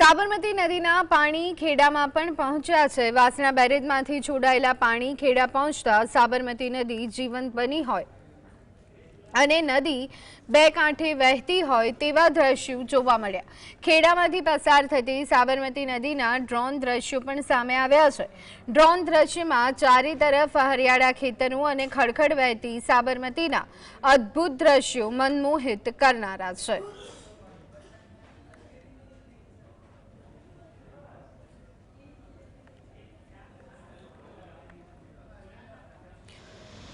સાબરમતી નદીના પાણી ખેડામાં પણ પહોંચ્યા છે। વાસણા બેરેજમાંથી છોડાયેલા પાણી ખેડા પહોંચતા સાબરમતી નદી જીવંત બની હોય અને નદી બે કાંઠે વહેતી હોય તેવા દ્રશ્યો જોવા મળ્યા। ખેડામાંથી પસાર થતી સાબરમતી નદીના ડ્રોન દ્રશ્યો પણ સામે આવ્યા છે। ડ્રોન દ્રશ્યમાં ચારે તરફ હરિયાળા ખેતરો અને ખડખડ વહેતી સાબરમતીના અદ્ભુત દ્રશ્યો મનમોહિત કરનારા છે।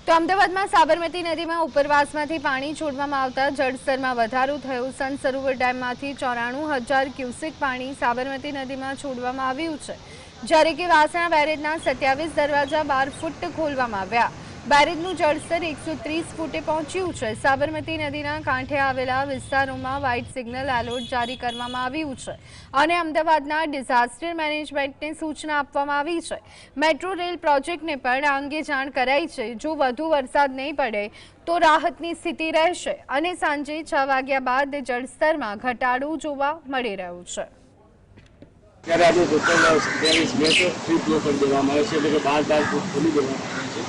તો અમદાવાદમાં સાબરમતી નદીમાં ઉપરવાસમાંથી પાણી છોડવામાં આવતા જળસ્તરમાં વધારો થયો। સંત સરોવર ડેમમાંથી 94,000 ક્યુસેક પાણી સાબરમતી નદીમાં છોડવામાં આવ્યું છે, જ્યારે કે વાસણા બેરેજના 27 દરવાજા 12 ફૂટ ખોલવામાં આવ્યા। બેરેજનું જળસ્તર 130 ફૂટે પહોંચ્યું છે। સાબરમતી નદીના કાંઠે આવેલા વિસ્તારોમાં વ્હાઇટ સિગ્નલ એલર્ટ જારી કરવામાં આવ્યું છે અને અમદાવાદના ડિઝાસ્ટર મેનેજમેન્ટને સૂચના આપવામાં આવી છે। મેટ્રો રેલ પ્રોજેક્ટને પણ આ અંગે જાણ કરાઈ છે। જો વધુ વરસાદ નહીં પડે તો રાહતની સ્થિતિ રહેશે અને સાંજે 6 વાગ્યા બાદ જળસ્તરમાં ઘટાડો જોવા મળી રહ્યો છે। ત્યારે આજે ટોટલ 27 મેચ ફ્રી ફ્લો કરી દેવામાં આવે છે, એટલે કે 12 ફૂટ ખોલી દેવામાં આવે છે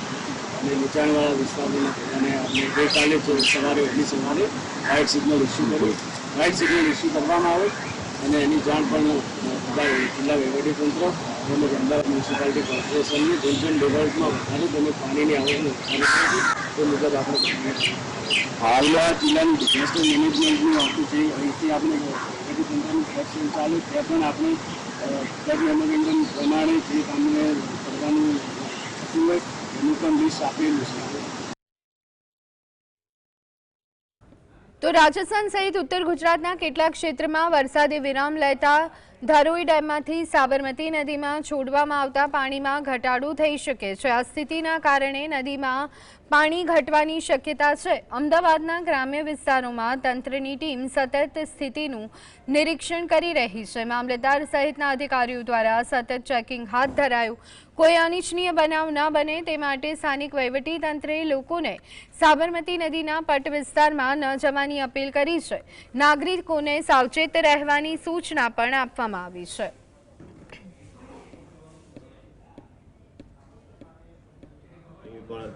અને નીચાણવાળા વિસ્તારોના અને આપણે ગઈકાલે સવારે વહેલી સવારે વ્હાઇટ સિગ્નલ ઇસ્યુ કરવામાં આવે અને એની જાણ પણ જિલ્લા વહીવટીતંત્ર તેમજ અમદાવાદ મ્યુનિસિપાલિટી કોર્પોરેશનની જેમ ડેવલપમાં વધારે તેને પાણીની આવક તે મુજબ આપણે હાલમાં જિલ્લાનું ડિઝાસ્ટર મેનેજમેન્ટનું આવતું છે। અહીંથી આપણે વહીવટીતંત્રનું સેક્શન ચાલુ ત્યાં પણ આપણે ફ્લડ મેમોરેન્ડમ પ્રમાણે જે કામને કરવાનું થતું હોય એનું પણ લિસ્ટ આપેલું છે। તો રાજસ્થાન સહિત ઉત્તર ગુજરાતના કેટલાક ક્ષેત્રમાં વરસાદે વિરામ લેતા ધરોઈ ડેમમાંથી સાબરમતી નદીમાં છોડવામાં આવતા પાણીમાં ઘટાડો થઈ શકે છે। આ સ્થિતિના કારણે નદીમાં પાણી ઘટવાની શક્યતા છે। અમદાવાદના ગ્રામ્ય વિસ્તારોમાં તંત્રની ટીમ સતત સ્થિતિનું નિરીક્ષણ કરી રહી છે। મામલતદાર સહિતના અધિકારીઓ દ્વારા સતત ચેકિંગ હાથ ધરાયું। કોઈ અનિચ્છનીય બનાવ ન બને તે માટે સ્થાનિક વહીવટીતંત્રે લોકોને સાબરમતી નદીના પટ વિસ્તારમાં ન જવાની અપીલ કરી છે। નાગરિકોને સાવચેત રહેવાની સૂચના પણ આપવામાં આવી છે।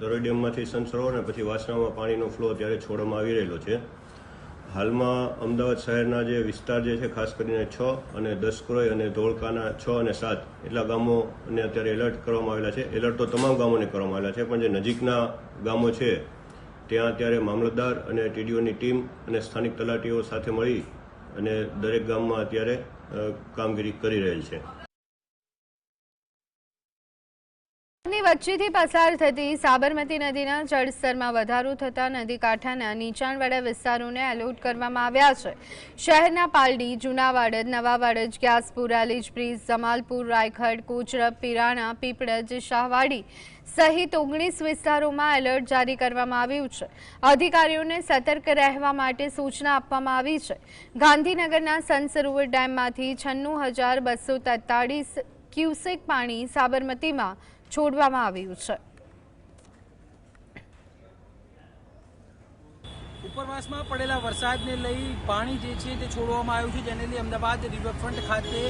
ધરોઈ ડેમમાંથી સંત સરોવર અને પછી વાસણામાં પાણીનો ફ્લો અત્યારે છોડવામાં આવી રહેલો છે। હાલમાં અમદાવાદ શહેરના જે વિસ્તાર જે છે, ખાસ કરીને 6 અને દસક્રોઈ અને ધોળકાના 6 અને 7 એટલા ગામોને અત્યારે એલર્ટ કરવામાં આવેલા છે। એલર્ટ તો તમામ ગામોને કરવામાં આવેલા છે, પણ જે નજીકના ગામો છે ત્યાં અત્યારે મામલતદાર અને ટીડીઓની ટીમ અને સ્થાનિક તલાટીઓ સાથે મળી અને દરેક ગામમાં અત્યારે કામગીરી કરી રહેલ છે। વચ્ચેથી પસાર થતી સાબરમતી નદીના જળસ્તરમાં વધારો થતા નદી કાંઠાના નીચાણવાળા વિસ્તારોને એલર્ટ કરવામાં આવ્યા છે। શહેરના પાલડી, જૂનાવાડજ, નવાવાડજ, ગ્યાસપુરા, લીજબ્રિજ, જમાલપુર, રાયખડ, કોચરબ, પીરાણા, પીપળજ, શાહવાડી સહિત 19 વિસ્તારોમાં એલર્ટ જારી કરવામાં આવ્યું છે। અધિકારીઓને સતર્ક રહેવા માટે સૂચના આપવામાં આવી છે। ગાંધીનગરના સંત સરોવર ડેમમાંથી 96,243 ક્યુસેક પાણી સાબરમતીમાં છોડવામાં આવ્યું છે। ઉપરવાસમાં પડેલા વરસાદને લઈ પાણી જે છે તે છોડવામાં આવ્યું છે, જેને લઈ અમદાવાદ રિવરફ્રન્ટ ખાતે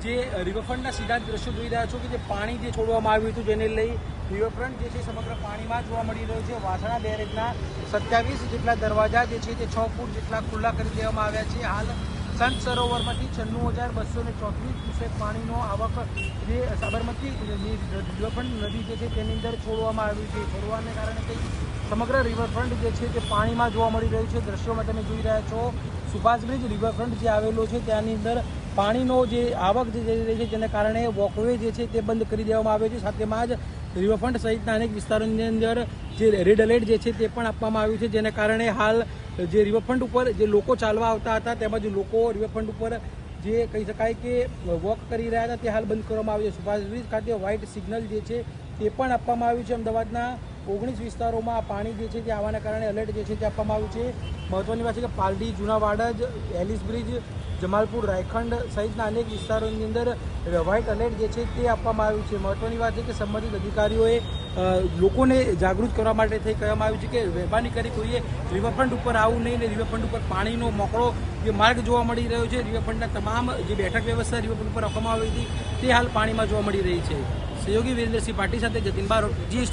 જે રિવરફ્રન્ટના સીધા દ્રશ્યો જોઈ રહ્યા છો કે જે પાણી જે છોડવામાં આવ્યું હતું, જેને લઈ રિવરફ્રન્ટ જે છે સમગ્ર પાણીમાં જોવા મળી રહ્યું છે। વાસણા બેરેજના 27 જેટલા દરવાજા જે છે તે 6 ફૂટ જેટલા ખુલ્લા કરી દેવામાં આવ્યા છે। હાલ સંત સરોવરમાંથી 96,234 ક્યુસેક પાણીનો આવક જે સાબરમતી રિવરફ્રન્ટ નદી જે છે તેની અંદર છોડવામાં આવ્યું છે। છોડવાને કારણે કંઈ સમગ્ર રિવરફ્રન્ટ જે છે તે પાણીમાં જોવા મળી રહ્યું છે। દ્રશ્યોમાં તમે જોઈ રહ્યા છો સુભાષ બ્રિજ રિવરફ્રન્ટ જે આવેલો છે ત્યાંની અંદર પાણીનો જે આવક જે જઈ રહી છે, જેને કારણે વોકવે જે છે તે બંધ કરી દેવામાં આવ્યો છે। સાથેમાં જ રિવરફ્રન્ટ સહિતના અનેક વિસ્તારોની અંદર જે રેડ એલર્ટ જે છે તે પણ આપવામાં આવ્યું છે, જેને કારણે હાલ જે રિવરફ્રન્ટ ઉપર જે લોકો ચાલવા આવતા હતા તેમજ લોકો રિવરફ્રન્ટ ઉપર જે કહી શકાય કે વોક કરી રહ્યા હતા તે હાલ બંધ કરવામાં આવ્યું છે। સુભાષ બ્રિજ ખાતે વ્હાઇટ સિગ્નલ જે છે તે પણ આપવામાં આવ્યું છે। અમદાવાદના 19 વિસ્તારોમાં આ પાણી જે છે તે આવવાના કારણે એલર્ટ જે છે તે આપવામાં આવ્યું છે. મહત્વની વાત છે કે પાલડી, જૂનાવાડજ, એલિસ બ્રિજ, જમાલપુર, રાયખંડ સહિતના અનેક વિસ્તારોની અંદર વ્હાઇટ એલર્ટ જે છે તે આપવામાં આવ્યું છે. મહત્વની વાત છે કે સંબંધિત અધિકારીઓએ લોકોને જાગૃત કરવા માટે થઈ કહેવામાં આવ્યું છે કે મહેરબાની કરી કોઈએ રિવરફ્રન્ટ ઉપર આવવું નહીં ને રિવરફ્રન્ટ ઉપર પાણીનો મોકળો જે માર્ગ જોવા મળી રહ્યો છે. રિવરફ્રન્ટના તમામ જે બેઠક વ્યવસ્થા રિવરફ્રન્ટ ઉપર રાખવામાં આવી હતી તે હાલ પાણીમાં જોવા મળી રહી છે. સહયોગી વીરેન્દ્રસિંહ પાટી સાથે જતીન બારોટ, GS